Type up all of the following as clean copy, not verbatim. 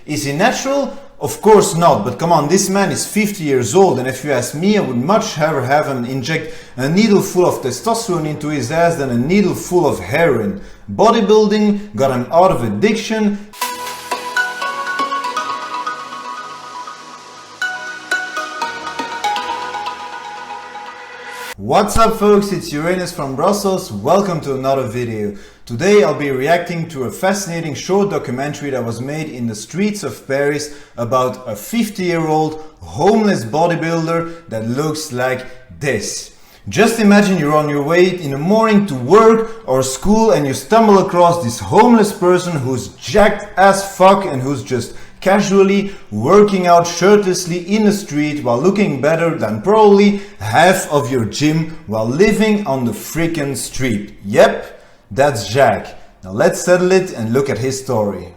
Is he natural? Of course not, but come on, this man is 50 years old, and if you ask me, I would much rather have him inject a needle full of testosterone into his ass than a needle full of heroin. Bodybuilding got him out of addiction. What's up folks, it's Uranus from Brussels. Welcome to another video. Today I'll be reacting to a fascinating short documentary that was made in the streets of Paris about a 50-year-old homeless bodybuilder that looks like this. Just imagine you're on your way in the morning to work or school and you stumble across this homeless person who's jacked as fuck and who's just casually working out shirtlessly in the street while looking better than probably half of your gym while living on the freaking street. Yep, that's Jacques. Now let's settle it and look at his story.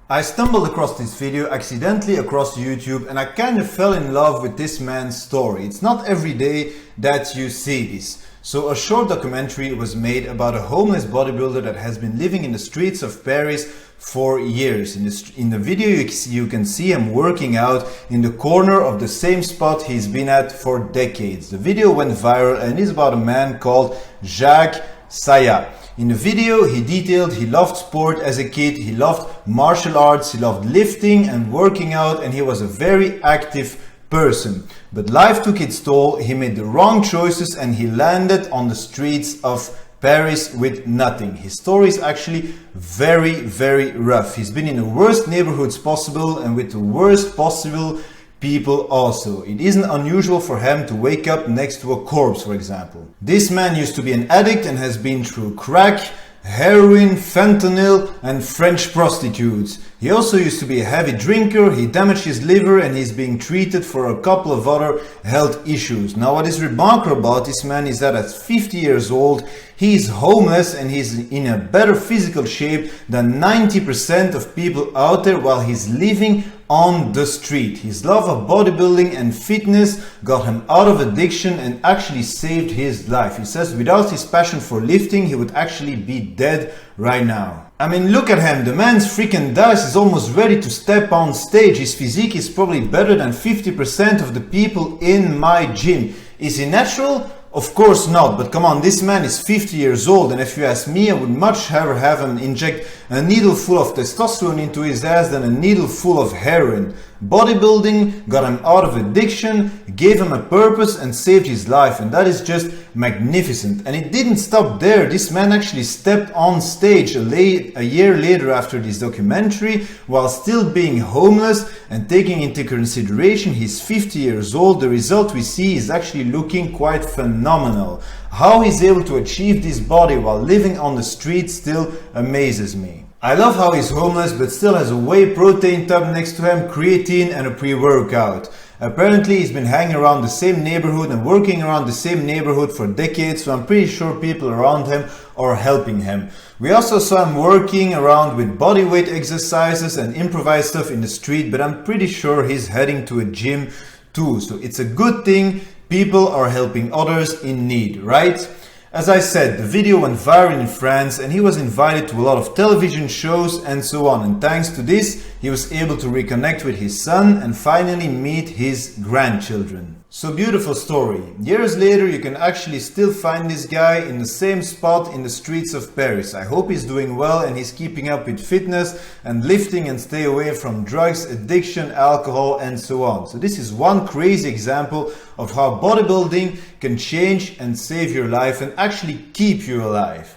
I stumbled across this video accidentally across YouTube and I kind of fell in love with this man's story. It's not every day that you see this. So a short documentary was made about a homeless bodybuilder that has been living in the streets of Paris for years. In the video you can see him working out in the corner of the same spot he's been at for decades. The video went viral and is about a man called Jacques Sayagh. In the video he detailed he loved sport as a kid, he loved martial arts, he loved lifting and working out, and he was a very active person. But life took its toll, he made the wrong choices and he landed on the streets of Paris with nothing. His story is actually very rough. He's been in the worst neighborhoods possible and with the worst possible people also. It isn't unusual for him to wake up next to a corpse, for example. This man used to be an addict and has been through crack, heroin, fentanyl and French prostitutes. He also used to be a heavy drinker, he damaged his liver and he's being treated for a couple of other health issues. Now what is remarkable about this man is that at 50 years old, he's homeless and he's in a better physical shape than 90% of people out there while he's living on the street. His love of bodybuilding and fitness got him out of addiction and actually saved his life. He says without his passion for lifting, he would actually be dead right now. I mean, look at him, the man's freaking dice is almost ready to step on stage. His physique is probably better than 50% of the people in my gym. Is he natural? Of course not, but come on, this man is 50 years old, and if you ask me, I would much rather have him inject a needle full of testosterone into his ass than a needle full of heroin. Bodybuilding got him out of addiction, gave him a purpose and saved his life, and that is just magnificent. And it didn't stop there. This man actually stepped on stage a year later after this documentary while still being homeless, and taking into consideration he's 50 years old, the result we see is actually looking quite phenomenal. How he's able to achieve this body while living on the street still amazes me. I love how he's homeless but still has a whey protein tub next to him, creatine and a pre-workout. Apparently he's been hanging around the same neighborhood and working around the same neighborhood for decades, so I'm pretty sure people around him are helping him. We also saw him working around with bodyweight exercises and improvised stuff in the street, but I'm pretty sure he's heading to a gym too. So it's a good thing people are helping others in need, right? As I said, the video went viral in France and he was invited to a lot of television shows and so on, and thanks to this he was able to reconnect with his son and finally meet his grandchildren. So beautiful story. Years later you can actually still find this guy in the same spot in the streets of Paris. I hope he's doing well and he's keeping up with fitness and lifting and stay away from drugs, addiction, alcohol and so on. So this is one crazy example of how bodybuilding can change and save your life and actually keep you alive.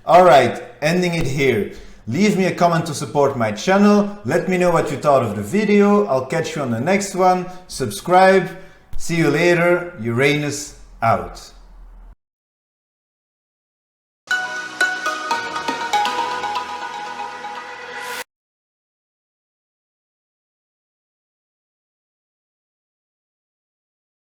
Alright, ending it here. Leave me a comment to support my channel. Let me know what you thought of the video. I'll catch you on the next one. Subscribe. See you later. Uranus out.